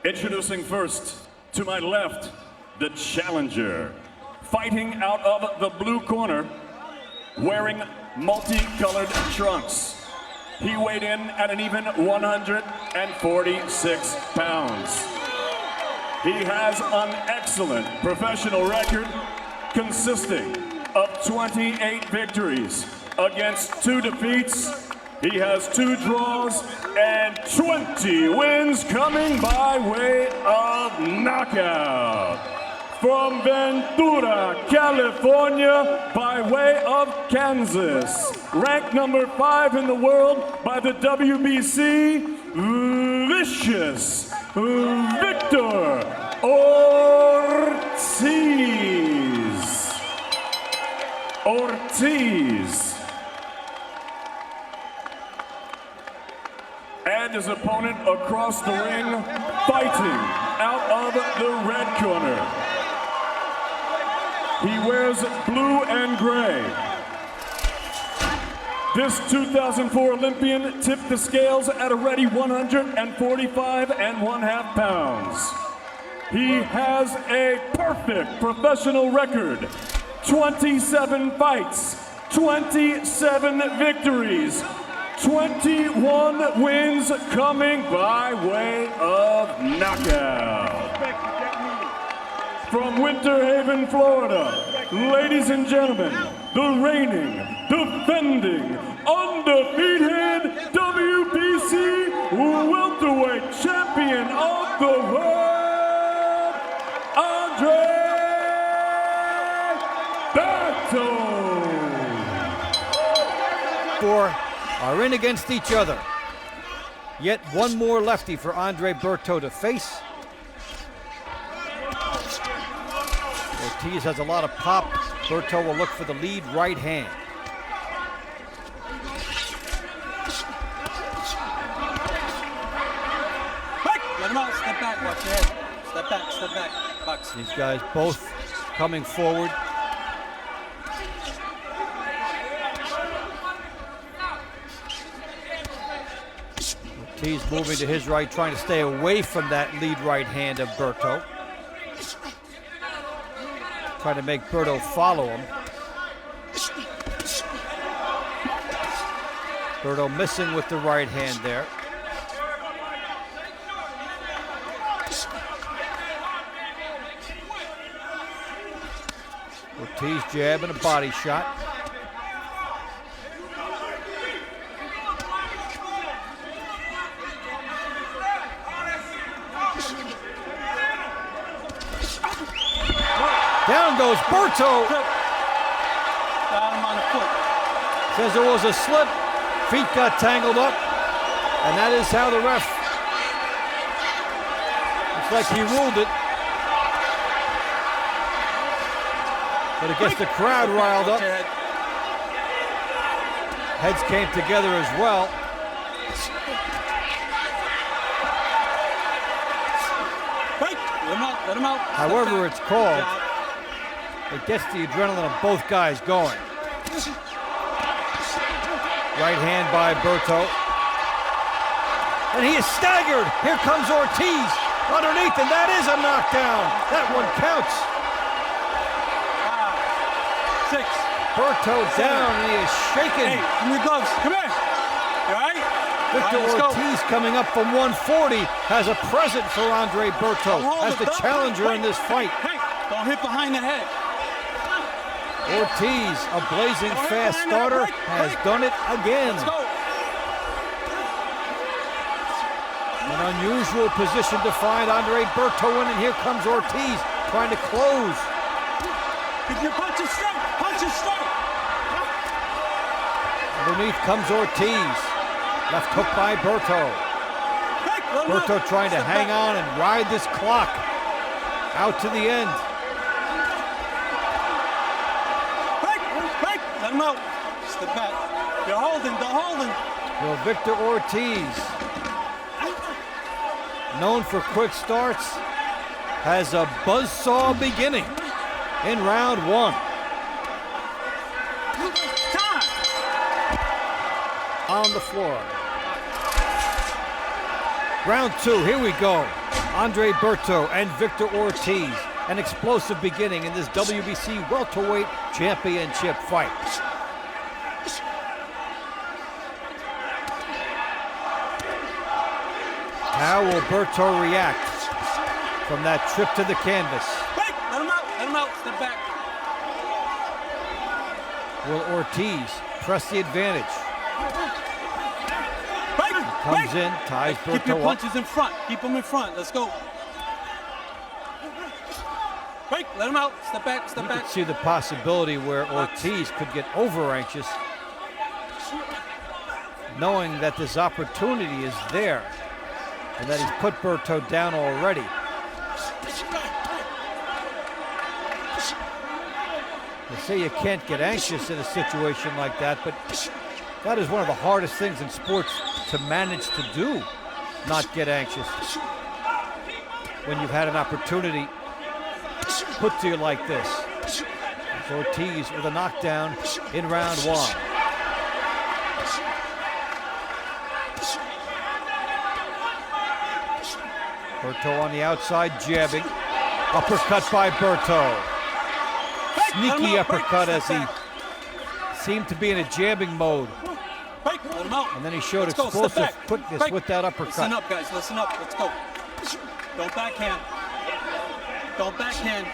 Introducing first, to my left, the challenger. Fighting out of the blue corner, wearing multicolored trunks. He weighed in at an even 146 pounds. He has an excellent professional record consisting of 28 victories against 2 defeats. He has 2 draws and 20 wins coming by way of knockout. From Ventura, California, by way of Kansas. Ranked number 5 in the world by the WBC, Vicious Victor Ortiz. And his opponent across the ring, fighting out of the red corner. He wears blue and gray. This 2004 Olympian tipped the scales at a ready 145.5 pounds. He has a perfect professional record. 27 fights, 27 victories, 21 wins coming by way of knockout. From Winter Haven, Florida, ladies and gentlemen, the reigning, defending, undefeated WBC welterweight champion of the world, Andre Berto. Four are in against each other. Yet one more lefty for Andre Berto to face. Ortiz has a lot of pop. Berto will look for the lead right hand. Let him out, step back, watch your head. Step back, box. These guys both coming forward. Ortiz moving to his right, trying to stay away from that lead right hand of Berto. Trying to make Berto follow him. Berto missing with the right hand there. Ortiz jab and a body shot. Down goes Berto. Got him on the foot. Says there was a slip. Feet got tangled up. And that is how the ref. Looks like he ruled it. But it gets the crowd riled up. Heads came together as well. Let him out. However it's called, it gets the adrenaline of both guys going. Right hand by Berto. And he is staggered. Here comes Ortiz underneath, and that is a knockdown. That one counts. 5, 6. Berto down, and he is shaken. Hey, give me your gloves. Come here. You all right? Victor Ortiz coming up from 140 has a present for Andre Berto as the challenger in this fight. Hey, don't hit behind the head. Ortiz, a blazing fast starter, has done it again. Let's go. An unusual position to find Andre Berto in, and here comes Ortiz trying to close. Keep your punches straight. Punches straight. Underneath comes Ortiz. Left hook by Berto. Berto trying to hang on and ride this clock out to the end. Let him out. Step back. You're holding. Well, Victor Ortiz, known for quick starts, has a buzzsaw beginning in round 1. On the floor. Round 2, here we go. Andre Berto and Victor Ortiz. An explosive beginning in this WBC welterweight championship fight. How will Berto react from that trip to the canvas? Break! Let him out, step back. Will Ortiz press the advantage? Break! Comes in, ties Keep your Berto up. punches in front, keep them in front, let's go. Break, let him out, step back, step You back. could see the possibility where Ortiz could get over anxious, knowing that this opportunity is there and that he's put Berto down already. They say you can't get anxious in a situation like that, but that is one of the hardest things in sports to manage to do, not get anxious. When you've had an opportunity put to you like this. It's Ortiz with a knockdown in round 1. Berto on the outside, jabbing. Uppercut by Berto. Sneaky uppercut as he seemed to be in a jabbing mode. Break, let him out. And then he showed Let's go, step explosive back. quickness Break. with that uppercut. Listen up, guys, listen up, let's go. Don't backhand. Don't backhand.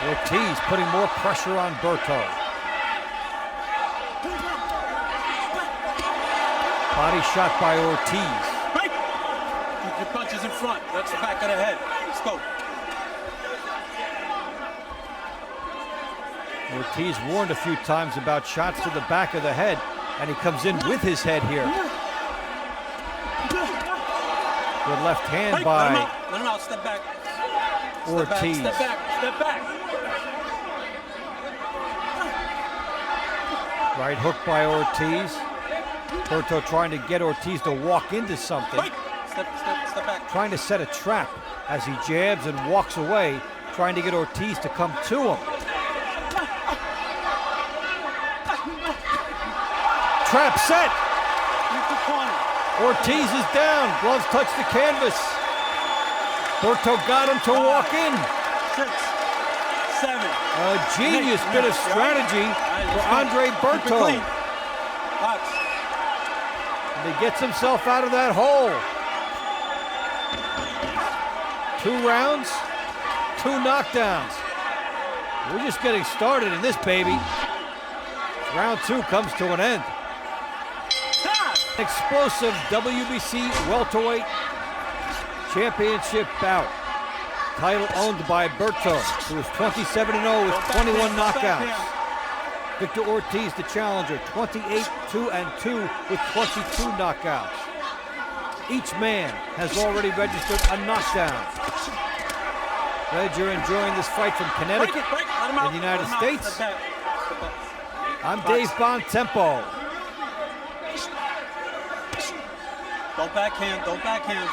Ortiz putting more pressure on Berto. Body shot by Ortiz. Break! Keep your punches in front, that's the back of the head. Let's go. Ortiz warned a few times about shots to the back of the head, and he comes in with his head here. Good left hand Break, by let him out, step back. Ortiz. Step back, step back. Right hook by Ortiz. Berto trying to get Ortiz to walk into something. Break! Step back. Trying to set a trap as he jabs and walks away, trying to get Ortiz to come to him. Trap set. Keep the corner. Ortiz is down. Gloves touch the canvas. Berto got him to walk in. 6, 7. A genius bit of strategy for Andre Berto. Box. And he gets himself out of that hole. 2 rounds, 2 knockdowns. We're just getting started in this baby. Round 2 comes to an end. Explosive WBC welterweight championship bout. Title owned by Berto, who is 27-0 with 21 knockouts. Victor Ortiz, the challenger, 28-2-2 with 22 knockouts. Each man has already registered a knockdown. Glad you're enjoying this fight from Connecticut in the United States. I'm Dave Bontempo. Don't backhand, don't backhand.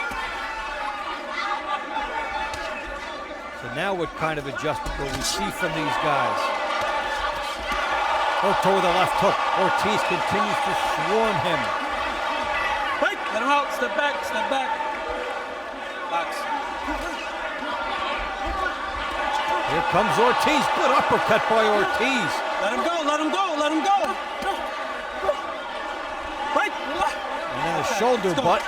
So now what kind of adjustment will we see from these guys? Berto with a left hook. Ortiz continues to swarm him. Break, let him out, step back, step back. Box. Here comes Ortiz. Good uppercut by Ortiz. Let him go, let him go, let him go. Break. And then a shoulder butt.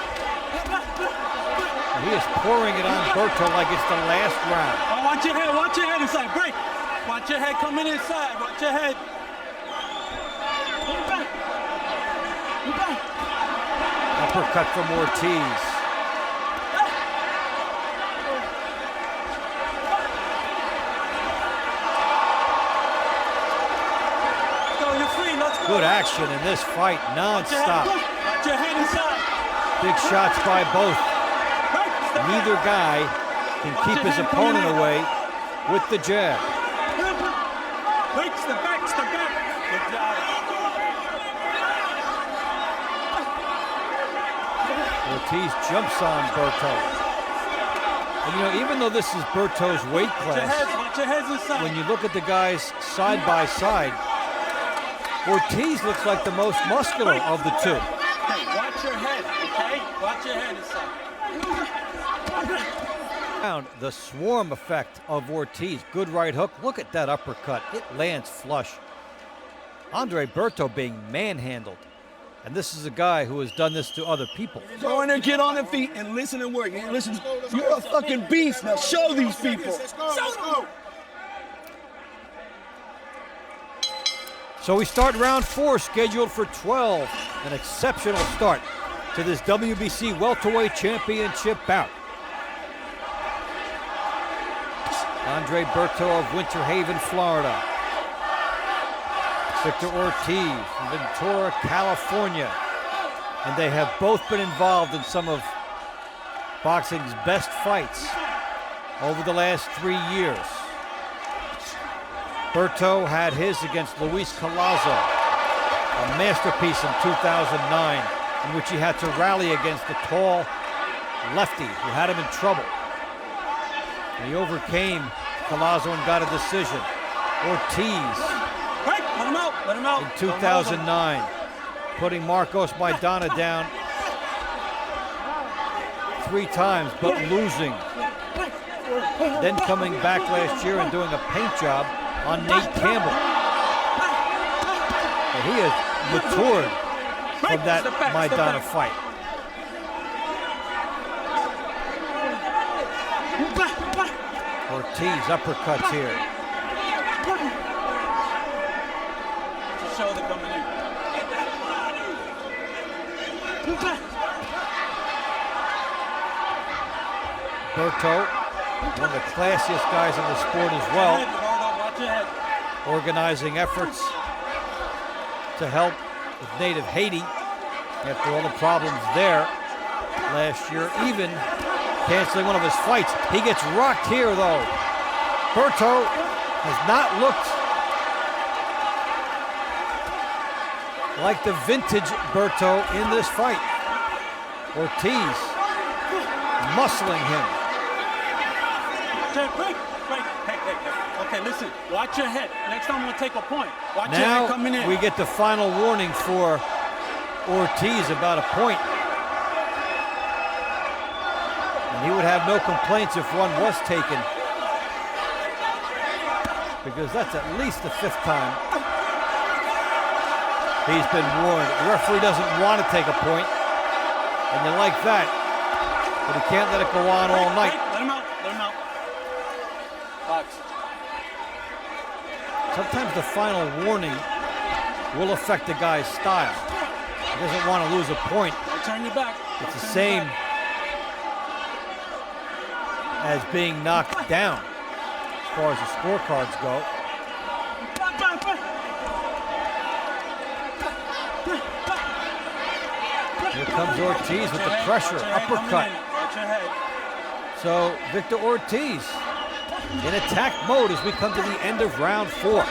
And he is pouring it on Berto like it's the last round. Oh, watch your head inside, break. Watch your head coming inside, watch your head. Uppercut from Ortiz. Go, you're free, let's go. Good action in this fight, non-stop. Watch your head inside. Big shots by both. Break, step back. Neither guy can keep his opponent away with the jab. Break, step back, step back. Good job. Ortiz jumps on Berto. And you know, even though this is Berto's weight class, Watch your heads inside. when you look at the guys side by side, Ortiz looks like the most muscular of the two. Hey, watch your head, okay? Watch your head inside. The swarm effect of Ortiz. Good right hook. Look at that uppercut. It lands flush. Andre Berto being manhandled. And this is a guy who has done this to other people. Go in there, get on their feet, and listen and work. And listen, you're a fucking beast. Now show these people. So we start round 4, scheduled for 12. An exceptional start to this WBC Welterweight Championship bout. Andre Berto of Winter Haven, Florida. Victor Ortiz from Ventura, California. And they have both been involved in some of boxing's best fights over the last 3 years. Berto had his against Luis Collazo, a masterpiece in 2009, in which he had to rally against a tall lefty who had him in trouble. He overcame Collazo and got a decision. Ortiz, Right, let him out, let him out. in 2009, putting Marcos Maidana down 3 times, but losing. Then coming back last year and doing a paint job on Nate Campbell. But he has matured from that Maidana fight. Ortiz uppercuts here. Shoulder coming in. Berto, one of the classiest guys in the sport as well, Watch your head. organizing efforts to help with native Haiti after all the problems there last year, even canceling one of his fights. He gets rocked here though. Berto has not looked like the vintage Berto in this fight. Ortiz muscling him. Wait. Okay, listen. Watch your head. Next time I'm gonna take a point. Watch your Now head coming in. we get the final warning for Ortiz about a point. And he would have no complaints if one was taken, because that's at least the 5th time he's been warned. The referee doesn't want to take a point, and you like that, but he can't let it go on all night. Let him out. Let him out. Box. Sometimes the final warning will affect the guy's style. He doesn't want to lose a point. Don't turn your back. It's the same as being knocked down as far as the scorecards go. Here comes Ortiz with the pressure, uppercut. Watch your head. So Victor Ortiz in attack mode as we come to the end of round 4. Time.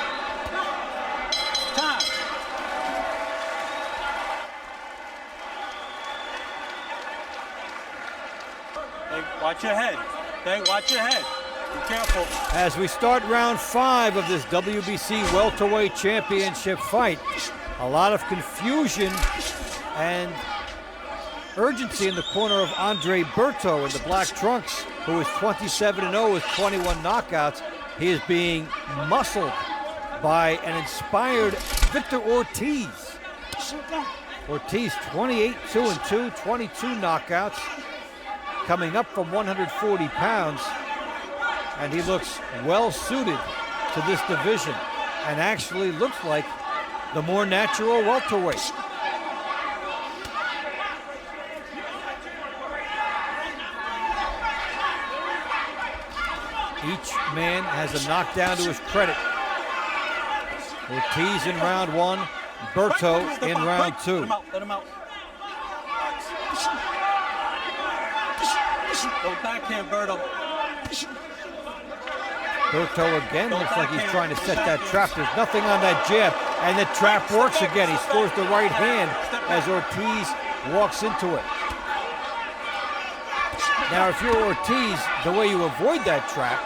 Hey, watch your head. Okay, watch your head. Be careful. As we start round 5 of this WBC Welterweight Championship fight, a lot of confusion and urgency in the corner of Andre Berto in the black trunks, who is 27-0 with 21 knockouts. He is being muscled by an inspired Victor Ortiz. Ortiz 28-2-2, 22 knockouts, coming up from 140 pounds, and he looks well suited to this division and actually looks like the more natural welterweight. Each man has a knockdown to his credit. Ortiz in round 1, Berto in round 2. Let him out. Go backhand, Berto. Berto again looks like he's trying to set that trap. There's nothing on that jab, and the trap works again. He scores the right hand as Ortiz walks into it. Now, if you're Ortiz, the way you avoid that trap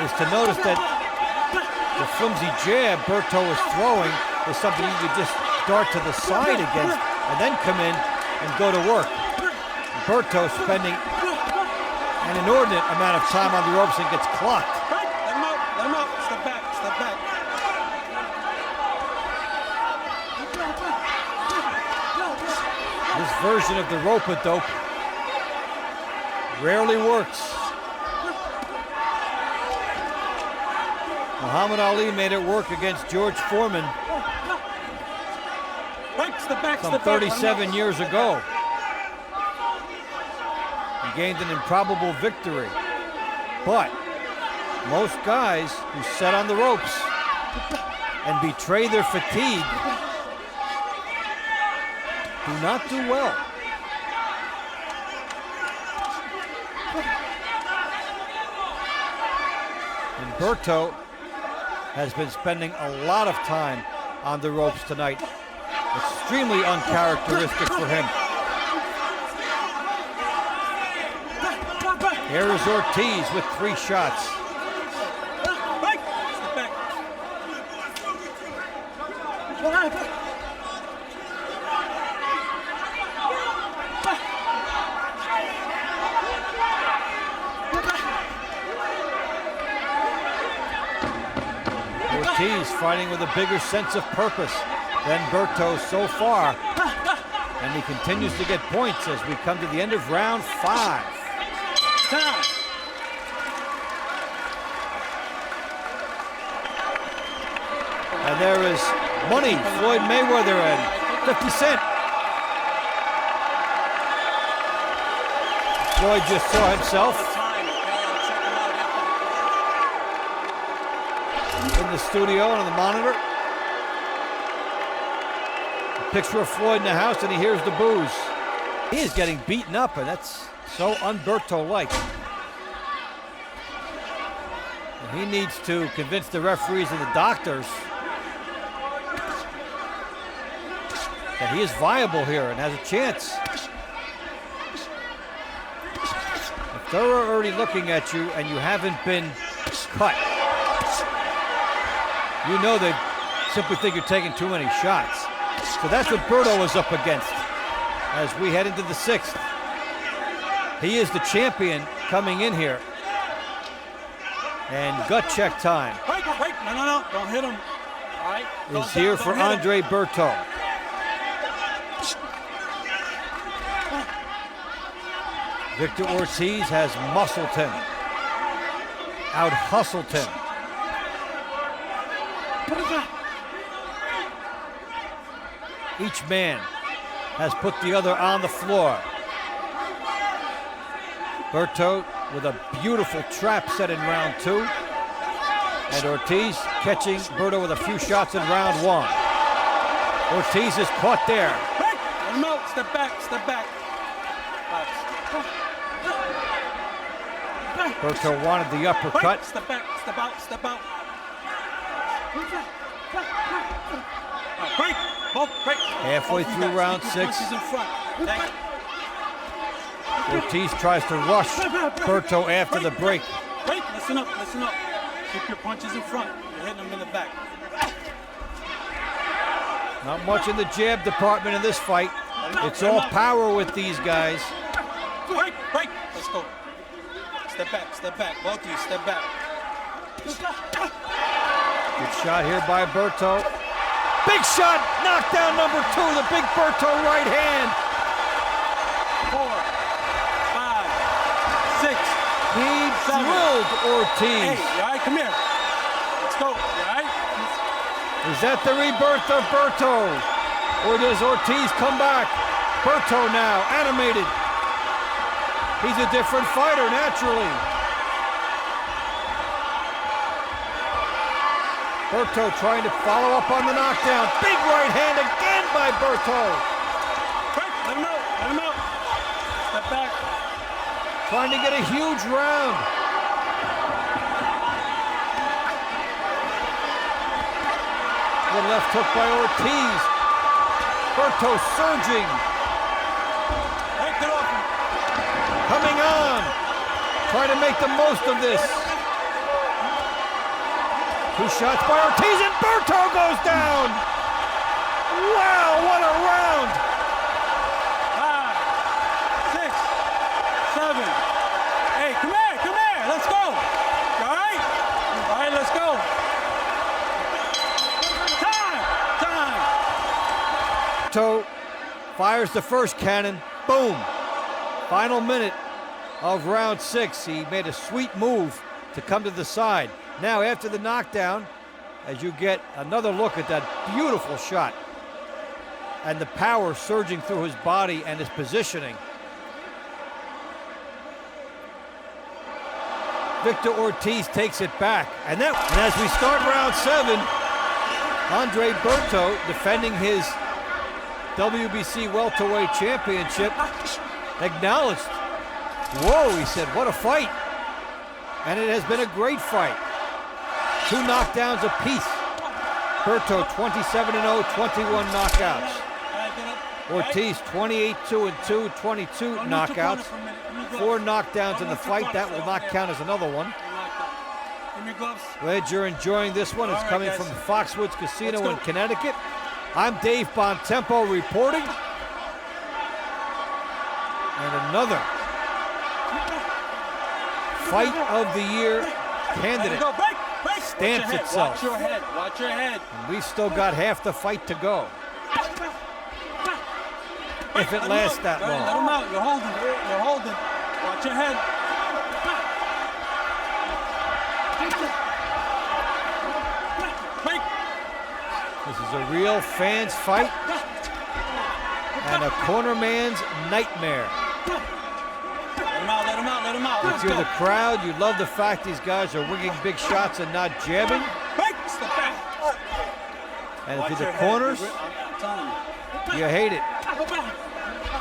is to notice that the flimsy jab Berto is throwing is something you could just dart to the side against and then come in and go to work. Berto spending an inordinate amount of time on the ropes and gets clocked. Let him out, let him out. Step back, step back. This version of the rope-a-dope rarely works. Muhammad Ali made it work against George Foreman Step back, some step back. 37 years ago. He gained an improbable victory. But most guys who set on the ropes and betray their fatigue do not do well. And Berto has been spending a lot of time on the ropes tonight. Extremely uncharacteristic for him. Here is Ortiz with 3 shots. Step back. Ortiz fighting with a bigger sense of purpose than Berto so far. And he continues to get points as we come to the end of round 5. Time. And there is money, Floyd Mayweather and 50 Cent. Floyd just saw himself Time, okay? I'll check him out after. in the studio and on the monitor. A picture of Floyd in the house and he hears the boos. He is getting beaten up and that's so un-Berto-like. And he needs to convince the referees and the doctors that he is viable here and has a chance. If they're already looking at you and you haven't been cut, you know they simply think you're taking too many shots. So that's what Berto is up against as we head into the 6th. He is the champion coming in here. And gut check time Break, no, don't hit him. All right? is here for Andre Berto. Victor Ortiz has muscled him, out-hustled him. Each man has put the other on the floor. Berto with a beautiful trap set in round 2. And Ortiz catching Berto with a few shots in round 1. Ortiz is caught there. Break, let him out. Step back, step back. Berto wanted the uppercut. Break, step back, step out, step out. Break, both break. Halfway Both you through guys, round keep your 6. punches in front. Thank you. Ortiz tries to rush Berto after the break. Break, listen up, listen up. Keep your punches in front. You're hitting them in the back. Not much in the jab department in this fight. It's all power with these guys. Break, break. Let's go. Step back. Both of you, step back. Good shot here by Berto. Big shot, knockdown number 2, the big Berto right hand. 4, 5, 6. He drilled Ortiz. Hey, you all right? Come here. Let's go. You all right? Is that the rebirth of Berto? Or does Ortiz come back? Berto now, animated. He's a different fighter, naturally. Berto trying to follow up on the knockdown. Big right hand again by Berto. Break. Let him out. Let him out. Step back. Trying to get a huge round. The left hook by Ortiz. Berto surging. Break it off him. Coming on. Trying to make the most of this. 2 shots by Ortiz and Berto goes down. Wow, what a round. 5, Fires the first cannon. Boom. Final minute of round 6. He made a sweet move to come to the side. Now, after the knockdown, as you get another look at that beautiful shot and the power surging through his body and his positioning, Victor Ortiz takes it back. And as we start round 7, Andre Berto, defending his WBC welterweight championship, acknowledged, whoa, he said, what a fight. And it has been a great fight. 2 knockdowns apiece. Berto 27-0, 21 knockouts. Ortiz 28-2-2, 22 knockouts. 4 knockdowns in the fight. That will not count as another one. Glad you're enjoying this one. It's coming from the Foxwoods Casino in Connecticut. I'm Dave Bontempo reporting. And another Fight of the Year candidate stamps itself. Watch your head. Watch your head. And we've still got half the fight to go. If it lasts that long. Let him out. You're holding. You're holding. Watch your head. This is a real fans fight and a corner man's nightmare. Let him out. Let him out. Let him out. If you're the crowd, you love the fact these guys are winging big shots and not jabbing. And if you're the corners, you hate it.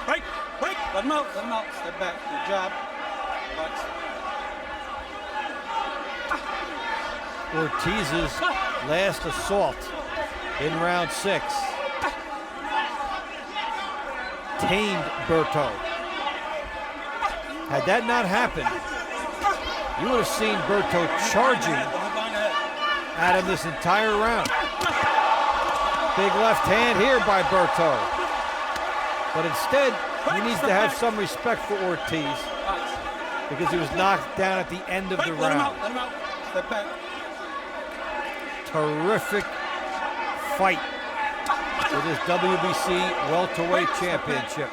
Break. Let him out. Let him out. Step back. Good job. Ortiz's last assault in round 6 tamed Berto. Had that not happened, you would have seen Berto charging at him this entire round. Big left hand here by Berto. But instead, he needs to have some respect for Ortiz because he was knocked down at the end of the round. Let him out. Step back. Terrific fight for this WBC welterweight championship.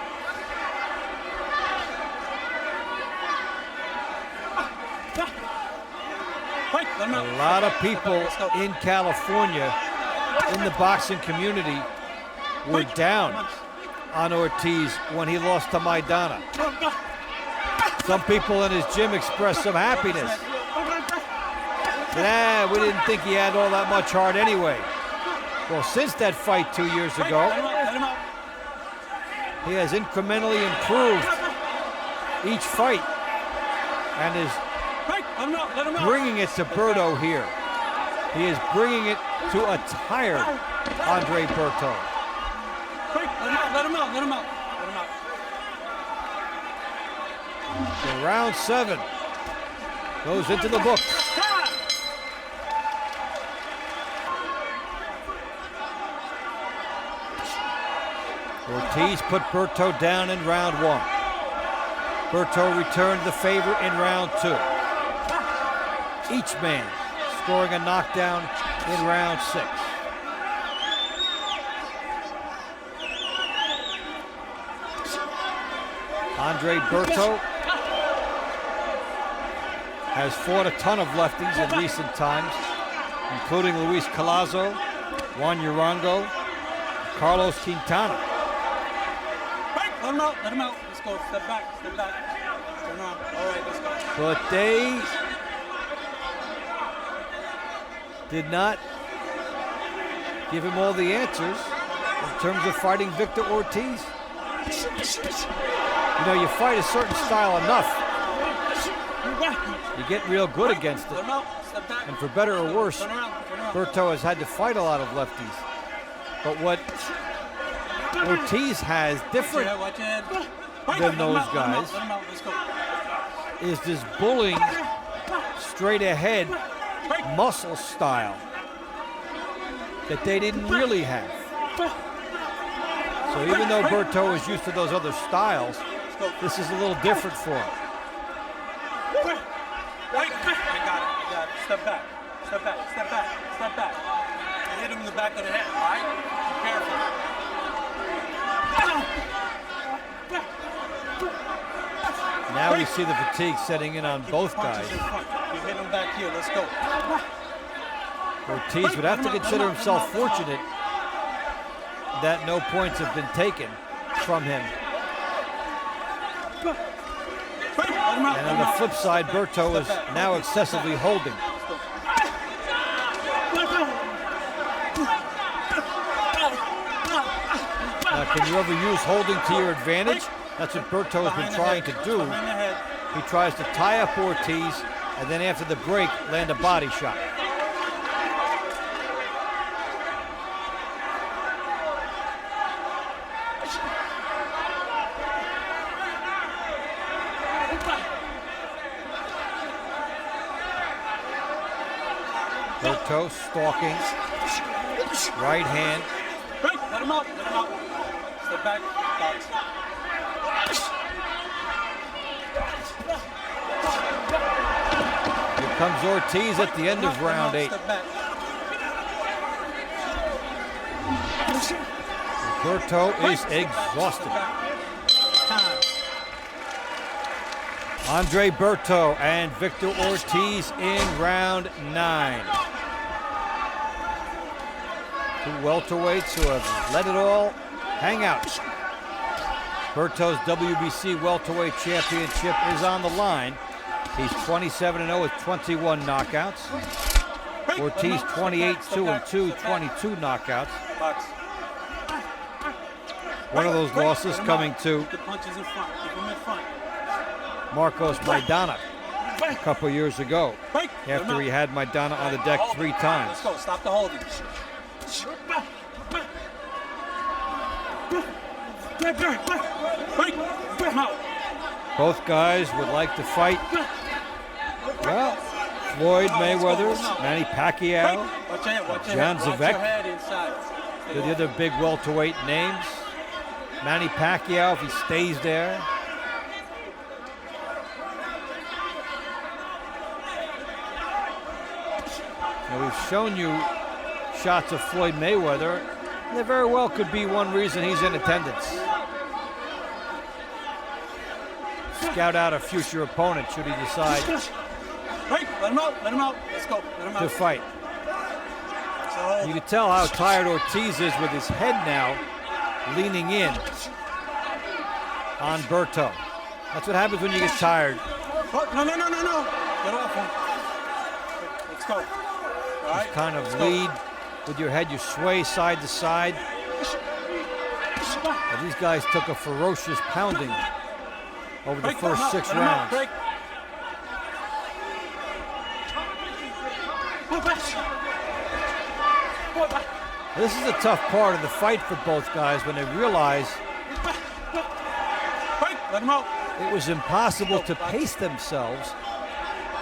A lot of people in California, in the boxing community, were down on Ortiz when he lost to Maidana. Some people in his gym expressed some happiness. Nah, we didn't think he had all that much heart anyway. Well, since that fight 2 years ago, he has incrementally improved each fight and is bringing it to Berto here. He is bringing it to a tired Andre Berto. Let him out. So round 7 goes into the books. Ortiz put Berto down in round 1. Berto returned the favor in round 2. Each man scoring a knockdown in round 6. Andre Berto has fought a ton of lefties in recent times, including Luis Collazo, Juan Urango, Carlos Quintana. Let him out. Let's go. Step back. Turn around. All right, let's go. But they did not give him all the answers in terms of fighting Victor Ortiz. You know, you fight a certain style enough, you get real good against it. And for better or worse, Berto has had to fight a lot of lefties. But what Ortiz has different than those guys is this bullying, straight ahead muscle style that they didn't really have. So even though Berto is used to those other styles, this is a little different for him. I got it. Step back. You hit him in the back of the head, all right? Be careful. Now we see the fatigue setting in on both guys. You hit him back here. Let's go. Ortiz would have to consider himself fortunate that no points have been taken from him. And on the flip side, Berto is now excessively holding. Now, can you ever use holding to your advantage? That's what Berto has been trying to do. He tries to tie up Ortiz, and then after the break, land a body shot. Berto stalking, right hand. Let him out. Let him out. Step back. Box. Here comes Ortiz at the end of round 8. Step back. Berto is exhausted. Time. Andre Berto and Victor Ortiz in round 9. Two welterweights who have let it all hang out. Berto's WBC welterweight championship is on the line. He's 27-0 with 21 knockouts. Ortiz 28-2 22 knockouts. Box. One of those losses coming to The punches in front. Keep him in front. Marcos Maidana a couple years ago, after he had Maidana on the deck 3 times. Let's go. Stop the holding. Both guys would like to fight. Well, Floyd Mayweather, Manny Pacquiao, Jan Zavek, they're the other big welterweight names. Manny Pacquiao, if he stays there. Now, we've shown you shots of Floyd Mayweather. There very well could be one reason he's in attendance. Scout out a future opponent should he decide Let him out. Let him out. Let's go. Let him out. to fight. So, You can tell how tired Ortiz is with his head now leaning in on Berto. That's what happens when you get tired. oh, no. Get off him. Let's go. All right. Kind of let's go. lead with your head, you sway side to side. But these guys took a ferocious pounding over the Break, let him first out, 6 let him out, rounds. break. This is a tough part of the fight for both guys when they realize Break. Let him out. it was impossible to pace themselves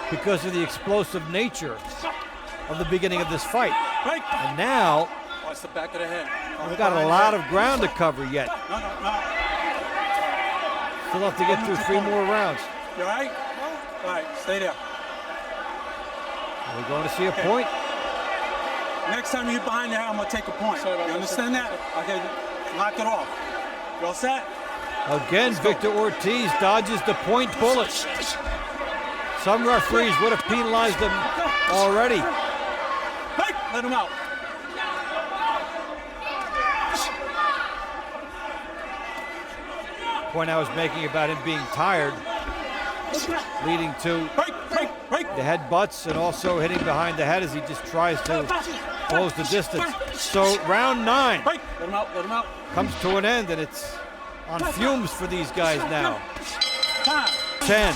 because of the explosive nature of the beginning of this fight. Break. And now, Watch the back of the head. we've got a lot of ground to cover yet. No. Still have to get through 3 more rounds. You all right? All right. Stay there. Are we going to see a point? Next time you're behind the head, I'm going to take a point. You understand that? Okay. Knock it off. You all set? Again, Victor Ortiz dodges the point bullet. Some referees would have penalized him already. Break. Let him out. Point I was making about him being tired, leading to Break. the headbutts and also hitting behind the head as he just tries to close the distance. So round 9 Break. Let him out. comes to an end, and it's on fumes for these guys now. Time. 10,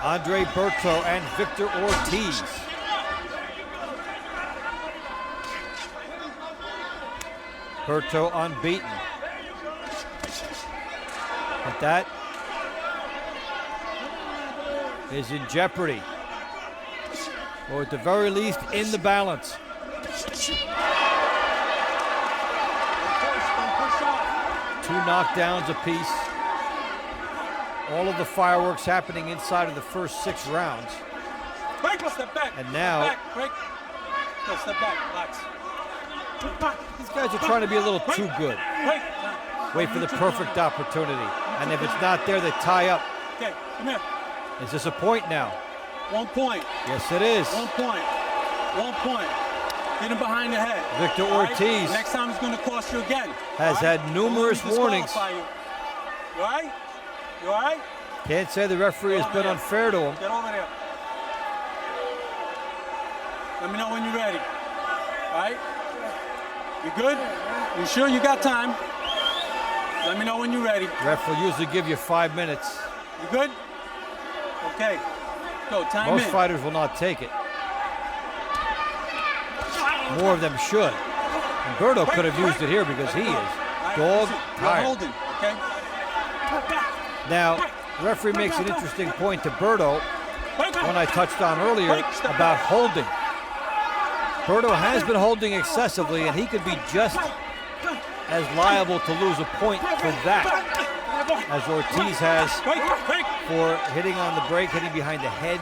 Andre Berto and Victor Ortiz. Berto unbeaten. But that is in jeopardy, or at the very least in the balance. 2 knockdowns apiece. All of the fireworks happening inside of the first 6 rounds. Break. Step back. And now- Step back. Break. Go. Step back. Box. These guys are trying to be a little too good. Break. wait for the perfect opportunity. And if it's not there, they tie up. Okay, come here. Is this a point now? 1 point. Yes, it is. 1 point. 1 point. Hit him behind the head. Victor All right? Ortiz Next time it's going to cost you again. has all right? had numerous Don't let him warnings. disqualify You. You all right? You all right? Can't say the referee has been unfair to him. Get over there. Let me know when you're ready. All right? You good? You sure you got time? Let me know when you're ready. Ref will usually give you 5 minutes. You good? Okay. Go, time Most in. fighters will not take it. More of them should. And Berto could have used it here because he is dog tired. Holding, okay? Now, the referee makes an interesting point to Berto, one I touched on earlier, about holding. Berto has been holding excessively, and he could be just as liable to lose a point for that as Ortiz has for hitting on the break, hitting behind the head.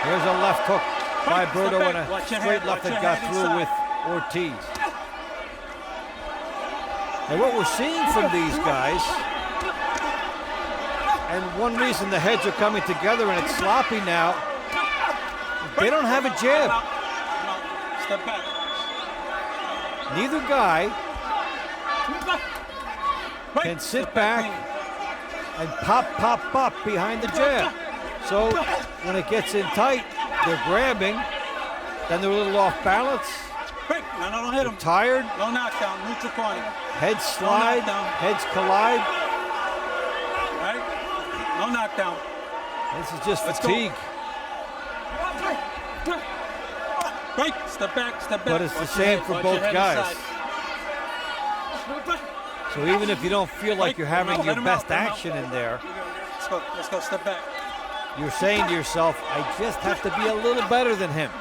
Here's a left hook by Berto and a straight left that got through with Ortiz. And what we're seeing from these guys, and one reason the heads are coming together and it's sloppy now, they don't have a jab. Step back. Neither guy can sit back and pop behind the jab. So when it gets in tight, they're grabbing, then they're a little off balance. Quick, no, don't hit him. Tired, No knockdown, neutral corner. heads slide, heads collide. All right? No knockdown. This is just Let's go. fatigue. Break, step back, step back. But it's the Watch same your for head, both watch your head guys. inside. So even if you don't feel like you're having your best action in there, Let's go, step back. you're saying to yourself, I just have to be a little better than him.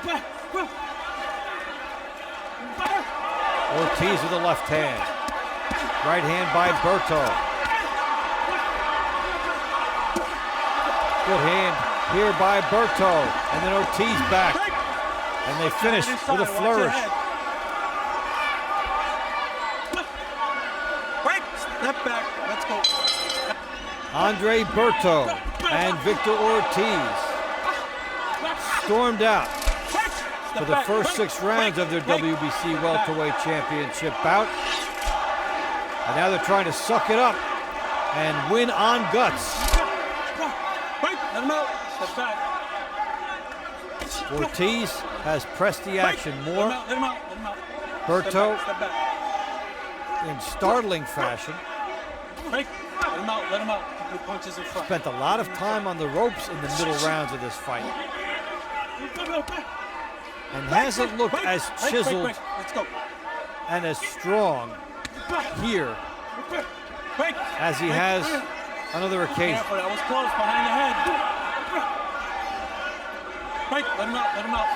Ortiz with the left hand. Right hand by Berto. Good hand here by Berto. And then Ortiz back. And they finish with a flourish. Break, step back, let's go. Andre Berto and Victor Ortiz stormed out for the first 6 rounds of their WBC welterweight championship bout. And now they're trying to suck it up and win on guts. Break, let him out, step back. Ortiz has pressed the action more. Let him out. Berto, Step back. in startling fashion, Break, let him out. Keep your punches in front. spent a lot of time on the ropes in the middle rounds of this fight and hasn't looked as chiseled Let's go. and as strong here Break. as he has on other occasions. Careful, that was close, behind the head. Break, let him out.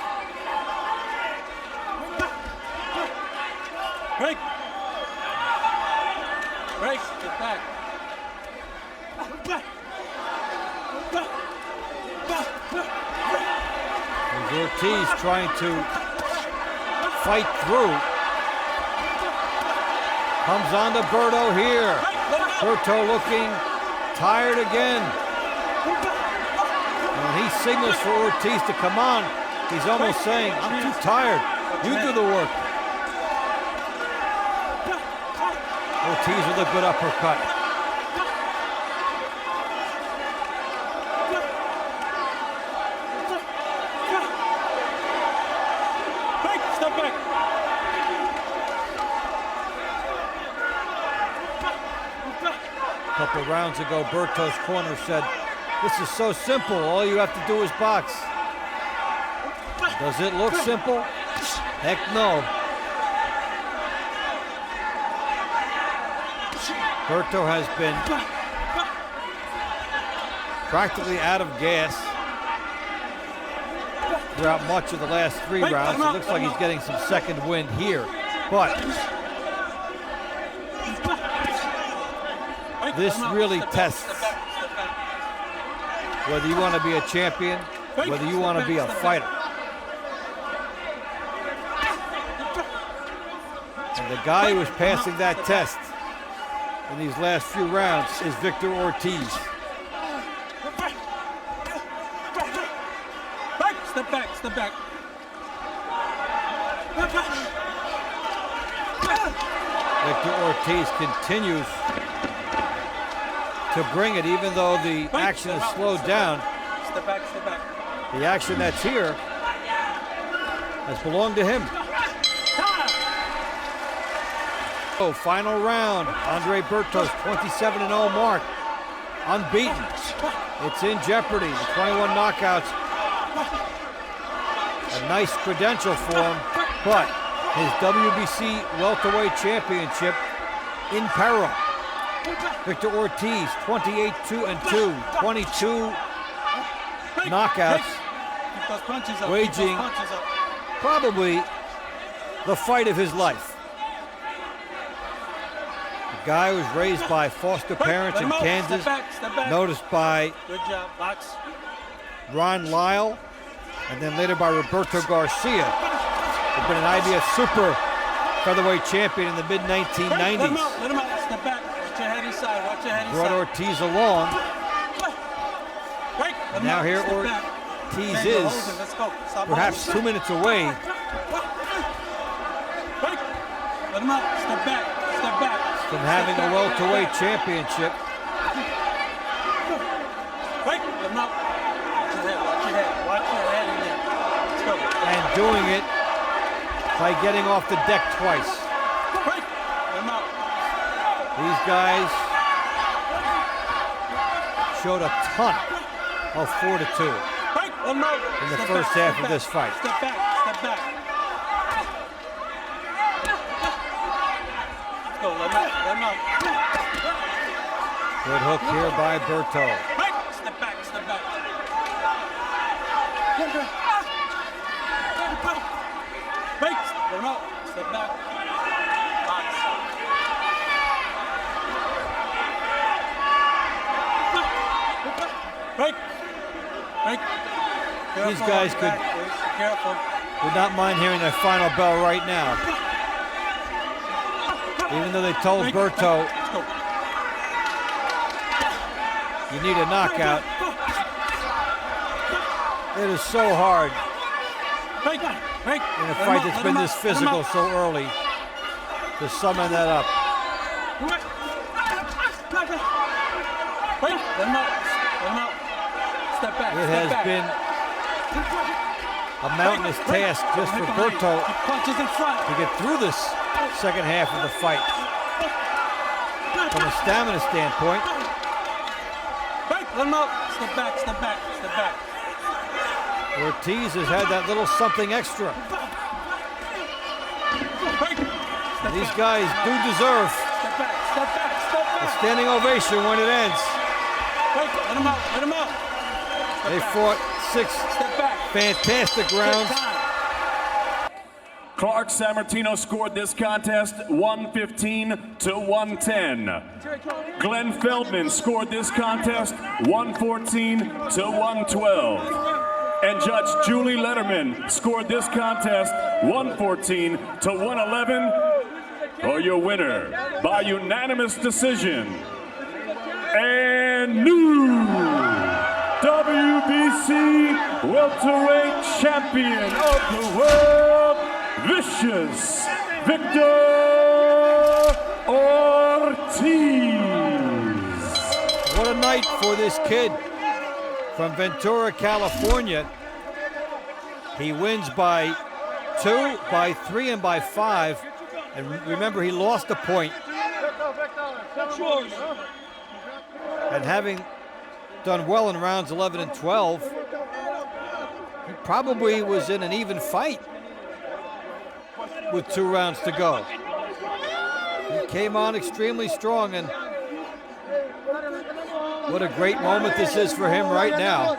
Break. Get back. There's Ortiz trying to fight through. Comes on to Berto here. Berto looking tired again. When he signals for Ortiz to come on, he's almost saying, I'm too tired. You do the work. Ortiz with a good uppercut. Break, step back. A couple rounds ago, Berto's corner said, this is so simple, all you have to do is box. Does it look simple? Heck no. Berto has been practically out of gas throughout much of the last 3 rounds. It looks like he's getting some second wind here, but this really tests whether you want to be a champion, whether you want to be a fighter. And the guy who is passing that test in these last few rounds is Victor Ortiz. Step back, step back. Victor Ortiz continues to bring it, even though the action is slowed down. Step back, step back. The action that's here has belonged to him. Oh, final round. Andre Berto's 27-0 mark. Unbeaten. It's in jeopardy. The 21 knockouts. A nice credential for him, but his WBC welterweight championship in peril. Victor Ortiz, 28-2-2, 22 knockouts, Keep those punches up. waging Keep those punches up. probably the fight of his life. The guy was raised by foster parents Let in him out. Kansas, Step back. noticed by Good job, box. Ron Lyle, and then later by Roberto Garcia, who'd been an IBF super featherweight champion in the mid-1990s. Let him out, let him out. Step back. Watch your head inside, watch your head inside. Brought Ortiz along. Break. Let him Now out. here Step back. Ortiz Man, is hold him. Let's go. Stop perhaps holding. 2 minutes away. Break. Let him out. Step back. Step back. From having a welterweight championship. Break. Let him out. Watch your head. Watch your head. Watch your head in there. Let's go. And doing it by getting off the deck twice. Break. Let him out. These guys showed a ton of fortitude Break. Let him out. in the Step first back. half Step of this back. fight. Step back. Step back. Let's go. Let him out. Let him out. Good hook here by Berto. Break. Step back. Step back. Break. Let him out. Step back. Box. Break. Break. These Careful guys on the could- back, boys. Careful. Would not mind hearing their final bell right now. Even though they told Break. Berto, Let's go. you need a knockout. It is so hard Break. Break. in a fight that's been this physical so early to summon that up. Break. Let him out. Let him out. Step back. It Step has back. been a mountainous task just for Berto Keep punches in front. to get through this second half of the fight. From a stamina standpoint, Break. Let him out. Step back. Step back. Step back. Ortiz has had that little something extra. Break. And these guys do deserve Step back. Step back. Step a back. standing ovation when it ends. Break. Let him out. Let him out. They fought 6 Step back. fantastic Take rounds. time. Clark Sammartino scored this contest 115 to 110. Glenn Feldman scored this contest 114 to 112. And Judge Julie Letterman scored this contest 114 to 111 for your winner by unanimous decision. And new WBC welterweight champion of the world, Vicious Victor Ortiz. What a night for this kid from Ventura, California. He wins by 2, by 3, and by 5. And remember, he lost a point. And having done well in rounds 11 and 12, he probably was in an even fight with 2 rounds to go. He came on extremely strong, and what a great moment this is for him right now.